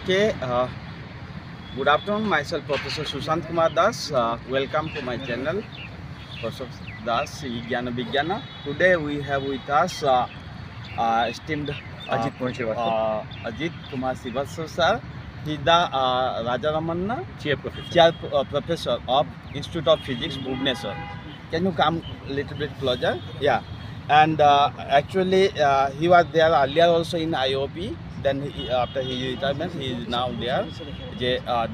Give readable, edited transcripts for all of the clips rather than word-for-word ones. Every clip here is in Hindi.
Okay, good afternoon. Myself, Professor Sushant Kumar Das. Welcome to my channel, Professor Das Gyana Vigyana. Today we have with us esteemed Ajit Kumar Srivastava sir. He is the Rajaramanna Chair Professor of Institute of Physics, Bhubaneswar. Can you come a little bit closer? Yeah. And actually, he was there earlier also in IOP. Then after his retirement, he is now there.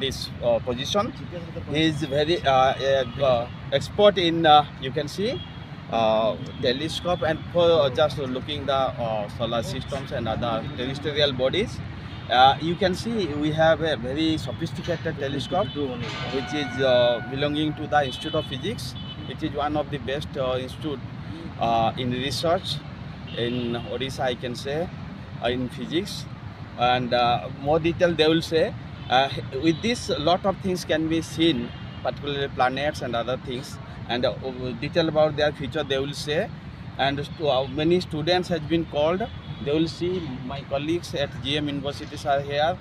This position. He is very expert in you can see telescope and for just looking the solar systems and other terrestrial bodies. You can see we have a very sophisticated telescope which is belonging to the Institute of Physics. It is one of the best institute in research in Odisha, I can say, in physics. And more detail they will say. With this, a lot of things can be seen, particularly planets and other things. And detail about their future they will say. And many students have been called. They will see my colleagues at GM universities are here.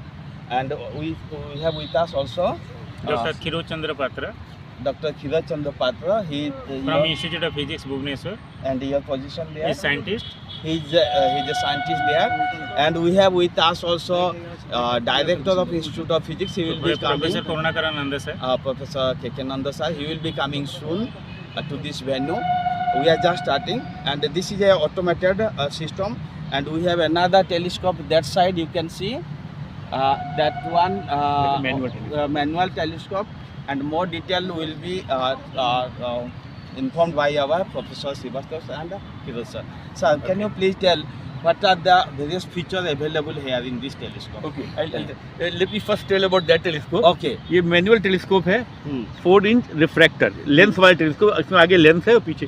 And we have with us also Dr. Khiro Chandra Patra. Dr. Khiro Chandra Patra. He from Institute of Physics, Bhubaneswar. And your position there? He's scientist. He's a scientist there. And we have with us also Director of Institute of Physics. He will be coming. Professor Karunakaran sir. Professor K.K. Nanda sir. He will be coming soon to this venue. We are just starting. And this is a automated system. And we have another telescope that side. You can see that one manual telescope. And more detail will be informed by our Professor Srivastava and Khiro sir. Sir, can you please tell what are the various features available here in this telescope? Okay, let me first tell about that telescope. Okay. ये मैनुअल टेलीस्कोप है, 4 इंच रिफ्रैक्टर लेंस वाला टेलीस्कोप. इसमें आगे लेंस है और पीछे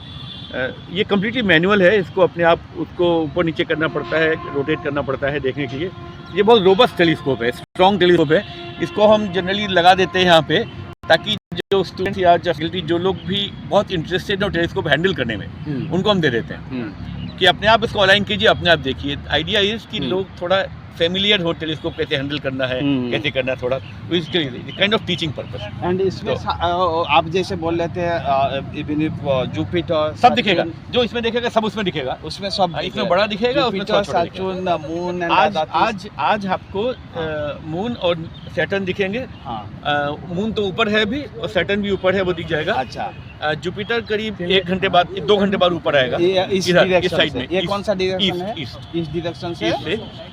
ये कम्प्लीटली मैनुअल है. इसको अपने आप उसको ऊपर नीचे करना पड़ता है, रोटेट करना पड़ता है देखने के लिए. ये बहुत रोबस्ट टेलीस्कोप है, स्ट्रॉन्ग टेलीस्कोप है. इसको हम जनरली लगा देते हैं यहाँ पे ताकि जो स्टूडेंट्स या फैकल्टी जो लोग भी बहुत इंटरेस्टेड हो टेलीस्कोप हैंडल करने में, उनको हम दे देते हैं कि अपने आप इसको अलाइन कीजिए, अपने आप देखिए. आइडिया ये कि लोग थोड़ा फेमिलियर हो टेलीस्कोप कैसे हैंडल करना है, कैसे करना है थोड़ा, तो इसके लिए kind of teaching purpose. And इसमें आप जैसे बोल रहे थे इवन जुपिटर सब दिखेगा, जो इसमें दिखेगा सब उसमें दिखेगा. उसमें सब इसमें बड़ा दिखेगा, उसमें छोटा सैटर्न, मून. आज आपको मून और सैटर्न दिखेंगे. मून तो ऊपर है अभी और सैटर्न भी ऊपर है, वो दिख जाएगा. अच्छा. जुपिटर करीब 1 घंटे बाद 2 घंटे बाद ऊपर आएगा इस साइड में. ये कौन सा डायरेक्शन है? इस डायरेक्शन से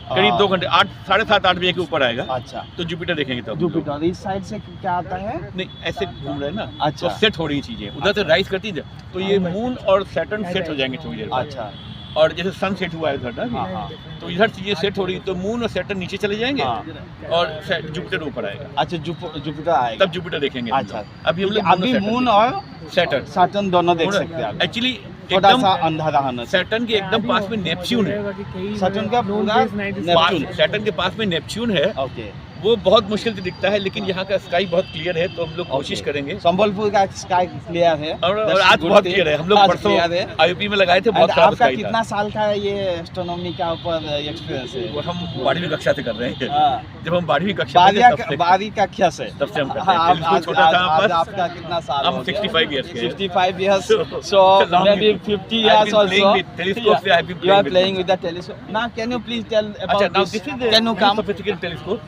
करीब 2 घंटे 7:30-8 बजे के ऊपर आएगा. अच्छा. तो जुपिटर देखेंगे तब. जुपिटर इस साइड से क्या आता है? नहीं, ऐसे घूम रहे हैं ना. अच्छा. तो सेट हो रही चीजें उधर से राइज करती है, तो ये मून और सैटर्न सेट हो जाएंगे थोड़ी देर बाद. अच्छा. और जैसे सन सेट हुआ है उधर ना, तो इधर चीजें सेट हो रही, तो मून और सैटर्न नीचे चले जाएंगे और जुपिटर ऊपर आएगा. अच्छा. जुपिटर आएगा तब जुपिटर देखेंगे. अच्छा. अभी हम लोग मून और सैटर्न दोनों देख सकते हैं. एक्चुअली थोड़ा सा अंधारा होना. सैटर्न के एकदम पास में नेपच्यून है. सैटर्न का पूरा नेपच्यून. सैटर्न के पास में नेपच्यून है. ओके. वो बहुत मुश्किल से दिखता है, लेकिन यहाँ का स्काई बहुत क्लियर है, तो हम लोग कोशिश करेंगे. संबलपुर का स्काई क्लियर है और आज बहुत क्लियर है. हम लोग परसों आईयूपी में लगाए थे, बहुत खराब स्काई था. कितना साल का ये एस्ट्रोनॉमी का ऊपर एक्सपीरियंस है? वो हम 12वीं कक्षा से कर रहे हैं. जब हम 12वीं कक्षा 12वीं कक्षा से तब से हम करते हैं. छोटा था आज आपका कितना साल? हम 65 इयर्स के. 65 years. So maybe 50 years also. Telescope से I've been You are playing with the telescope. Now can you please tell about now this? this is Can you come? sophisticated telescope.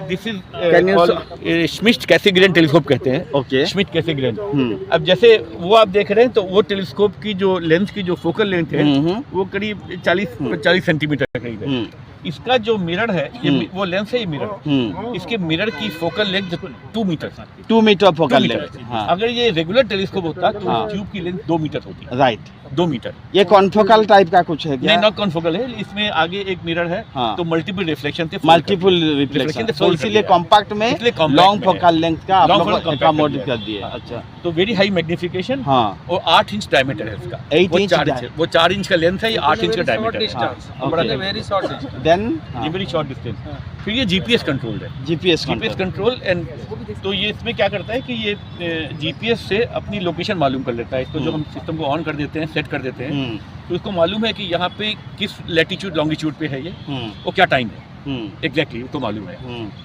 This is Can you Schmidt Cassegrain telescope कहते हैं. ओके. Schmidt Cassegrain. अब जैसे वो आप देख रहे हैं, तो वो टेलीस्कोप की जो लेंस की जो फोकल लेंथ है वो करीब 40 सेंटीमीटर करीब है. इसका जो मिरर है, ये वो लेंस है, ये मिरर. इसके मिरर की focal length 2 metre. 2 metre focal length. अगर ये रेगुलर टेलीस्कोप होता तो ट्यूब की लेंथ 2 मीटर होती. राइट. 2 मीटर. ये कॉन्फोकल टाइप का कुछ है क्या? नहीं, नॉट कॉन्फोकल है. इसमें आगे एक मिरर है, तो मल्टीपल रिफ्लेक्शन थे. मल्टीपल रिफ्लेक्शन, तो इसीलिए कॉम्पैक्ट में लॉन्ग फोकल लेंथ का आप लोग अकोमोडेट कर दिए. अच्छा. तो वेरी हाई मैग्निफिकेशन. और 8 इंच डायमीटर है इसका. 8 इंच. वो 4 इंच का लेंथ है, ये 8 इंच का डायमीटर है. Very short distance. देन ये वेरी शॉर्ट डिस्टेंस. फिर ये जीपीएस कंट्रोल्ड है. GPS control. एंड तो ये इसमें क्या करता है कि ये जीपीएस से अपनी लोकेशन मालूम कर लेता है. इसको जो हम सिस्टम को ऑन कर देते हैं, सेट कर देते हैं, तो इसको मालूम है कि यहाँ पे किस लैटिट्यूड लॉन्गिट्यूड पे है ये, और क्या टाइम है. एग्जैक्टली उसको मालूम है।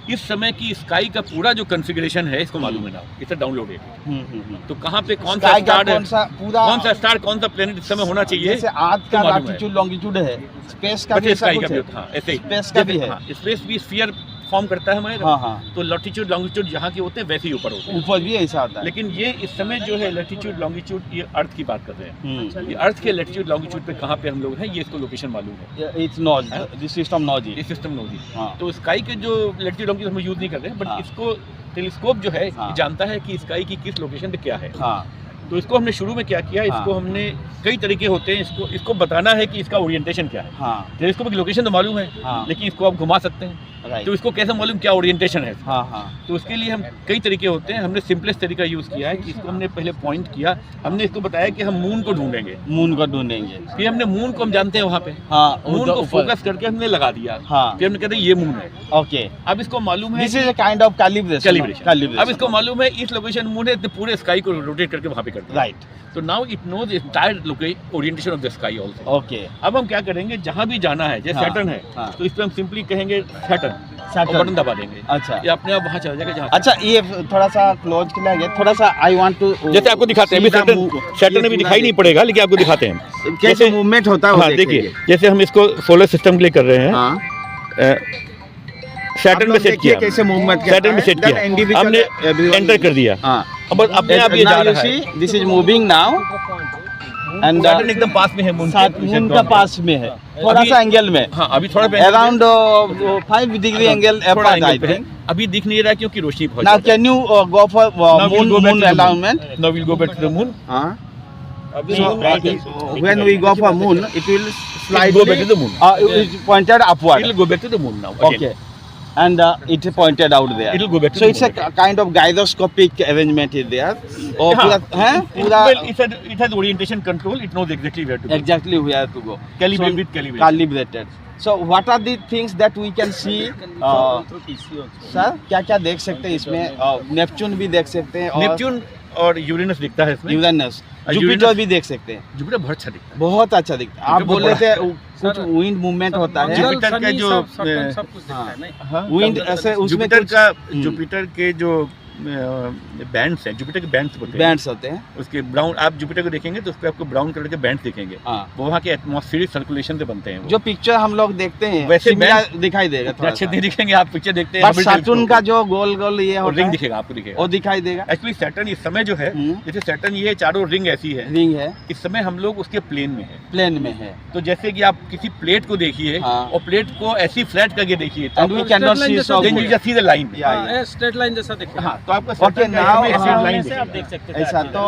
इस समय की स्काई का पूरा जो कॉन्फ़िगरेशन है इसको मालूम है ना, इसे डाउनलोडेड। तो कहाँ पे कौन सा Sky का स्टार है, कौन सा पूरा कौन सा स्टार, कौन सा प्लेनेट इस समय होना चाहिए, जैसे आज का तो मालूम है। लैटिट्यूड लॉन्गिट्यूड है, स्पेस का भी बच्चे ऐसा स्काई का कुछ भी है। होता है, हाँ ऐसे ही स्पेस का भी है। स्पेस भी स्फीयर फॉर्म करता है हमारे, हाँ हाँ, तो लैटिट्यूड लॉन्गिट्यूड जहाँ के होते हैं वैसे ही ऊपर होते हैं। ऊपर भी ऐसा होता है। लेकिन ये इस समय जो है लैटिट्यूड लॉन्गिट्यूड, ये अर्थ की बात कर रहे हैं। ये अर्थ के लैटिट्यूड लॉन्गिट्यूड पे कहाँ पे हम लोग हैं ये इसको लोकेशन मालूम है, इट्स नॉज, दिस सिस्टम नॉज ये सिस्टम नोजी। हाँ तो स्काई के जो लैटिट्यूड लॉन्गिट्यूड हम यूज नहीं कर रहे हैं, बट हाँ। इसको टेलीस्कोप जो है हाँ। ये जानता है कि स्काई की किस लोकेशन पे क्या है। हाँ तो इसको हमने शुरू में क्या किया, इसको हमने कई तरीके होते हैं, इसको बताना है कि इसका ओरिएंटेशन क्या है। हाँ टेलीस्कोप की लोकेशन तो मालूम है, हाँ लेकिन इसको आप घुमा सकते हैं, राइट, तो इसको कैसे मालूम क्या ओरिएंटेशन है। हाँ हाँ तो उसके लिए हम कई तरीके होते हैं, हमने सिंपलेस्ट तरीका यूज़ किया है कि इसको हमने पहले पॉइंट किया, हमने इसको बताया कि हम मून को ढूंढेंगे, मून को ढूंढेंगे। फिर हमने मून को हम जानते हैं वहाँ पे, हाँ मून को फोकस करके हमने लगा दिया, हाँ फिर हमने कहते हैं ये मून है। ओके, अब इसको मालूम है this is a kind of calibration. अब इसको मालूम है इस लोकेशन मून है, तो पूरे स्काई को रोटेट करके वहाँ पे करते हैं। राइट, तो now it knows entire orientation of the sky also. Okay, अब हम क्या करेंगे, जहाँ भी जाना है जैसे हाँ, सैटर्न है, हाँ। तो इस पर हम सिंपली कहेंगे सैटर्न, और सैटर्न। बटन दबा देंगे, अच्छा ये अपने आप वहाँ चला जाएगा जहाँ। अच्छा, ये थोड़ा सा क्लोज किया गया, थोड़ा सा आई वांट टू, जैसे आपको दिखाते हैं, अभी सैटर्न अभी दिखाई नहीं पड़ेगा, लेकिन आपको दिखाते हैं कैसे जैसे मूवमेंट होता है वो हाँ देखेंगे। देखिए, जैसे हम इसको सोलर सिस्टम के लिए कर रहे हैं, हाँ, सैटर्न में सेट किया, कैसे मूवमेंट सैटर्न में सेट किया, हमने एंटर कर दिया, हाँ, अब अपने आप ये जा रहा है। This is moving now and Saturn एकदम पास में है मून मून का पास में है, थोड़ा अभी- सा एंगल में, हाँ अभी थोड़ा अराउंड 5 डिग्री एंगल थोड़ा अपार्ट आई एंगल पे है, थिंक। अभी दिख नहीं रहा क्योंकि रोशनी बहुत नाउ ज्यादा है। Can you go for Now we'll go back moon to the moon. Alignment? Now we'll go back to the moon. हाँ, अभी so when we go for moon it will It slightly go back to the moon. it's pointed upward. It'll go back to the moon now. Again. Okay, and it is pointed out there. It'll go back to So the it's moon. a kind of gyroscopic arrangement is there. और हाँ. पूरा है पूरा Well, it has orientation control. It knows exactly where to go. exactly where to go. Calibrate So, with calibration. calibrated. So what are the things that we can see? Sir क्या क्या देख सकते हैं इसमें? नेपच्यून भी देख सकते हैं और नेपच्यून और यूरेनस दिखता है इसमें। यूरेनस, और जुपिटर यूरेनस- भी देख सकते हैं। जुपिटर बहुत अच्छा दिखता है। बहुत अच्छा दिखता है। आप जुपिटर बोल रहे थे बहुत कुछ विंड मूवमेंट होता है, जुपिटर के जो हाँ, विंड ऐसे उसमें जुपिटर कुछ का जुपिटर के जो बैंड्स हैं, जुपिटर के बैंड्स होते हैं, बैंड्स होते हैं। उसके ब्राउन, आप जुपिटर को देखेंगे तो उस पर आपको ब्राउन कलर के बैंड्स दिखेंगे, हाँ, वो वहाँ के एटमॉस्फेरिक सर्कुलेशन से बनते हैं वो। जो पिक्चर हम लोग देखते हैं वैसे similar दिखाई देगा थोड़ा अच्छे सा। नहीं दिखेंगे, आप पिक्चर देखते हैं बट Hubble सैटर्न telescope का में, जो गोल गोल ये और होता रिंग है दिखेगा, आपको दिखेगा। वो दिखाई देगा। एक्चुअली सैटर्न इस समय जो है, जैसे सैटर्न ये चारों रिंग ऐसी है, रिंग है, इस समय हम लोग उसके प्लेन में है। प्लेन में है, तो जैसे कि आप किसी प्लेट को देखिए, हाँ। और प्लेट को ऐसी फ्लैट करके देखिए, तो and we can not see so then you just see the line. Straight line जैसा दिखेगा। हाँ, तो आपको Okay, सैटर्न का now, इसमें ऐसे हाँ, line से आप दिखेगा। देख सकते हैं। ऐसा तो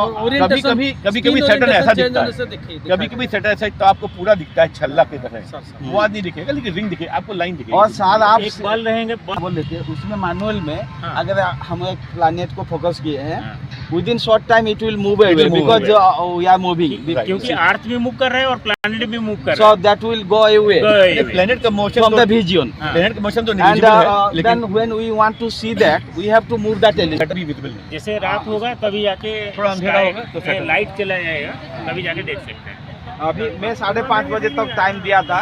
कभी सैटर्न ऐसा दिखता है, कभी सैटर्न ऐसा तो आपको पूरा दिखता है छल्ला की तरह, वो आज नहीं दिखेगा, लेकिन रिंग दिखेगा, आपको लाइन दिखेगी। और साथ आप एक बॉल रहेंगे, बोल देते हैं उसमें मैनुअल में हाँ। अगर हम एक प्लैनेट को फोकस किए हैं, हाँ। Within short time it will move It will move because we are moving, Right. क्योंकि अर्थ भी मूव कर रहा है और प्लैनेट भी मूव कर सो रहा है। That will go away planet का मोशन फ्रॉम द विजन हाँ। प्लेनेट का मोशन तो एंड नेग्लिजिबल है, देन लेकिन when we want to see that we have to move that element. Saturn भी विजिबल नहीं। जैसे रात होगा तभी जाके थोड़ा अंधेरा होगा तो sky में Saturn। लाइट चला जाएगा, तभी जाके देख सकते हैं। अभी मैं 5:30 बजे तक टाइम दिया था,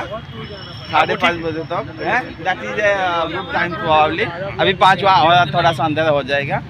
5:30 बजे तक, that is good time probably. अभी 5 हुआ, थोड़ा सा अंधेरा हो जाएगा।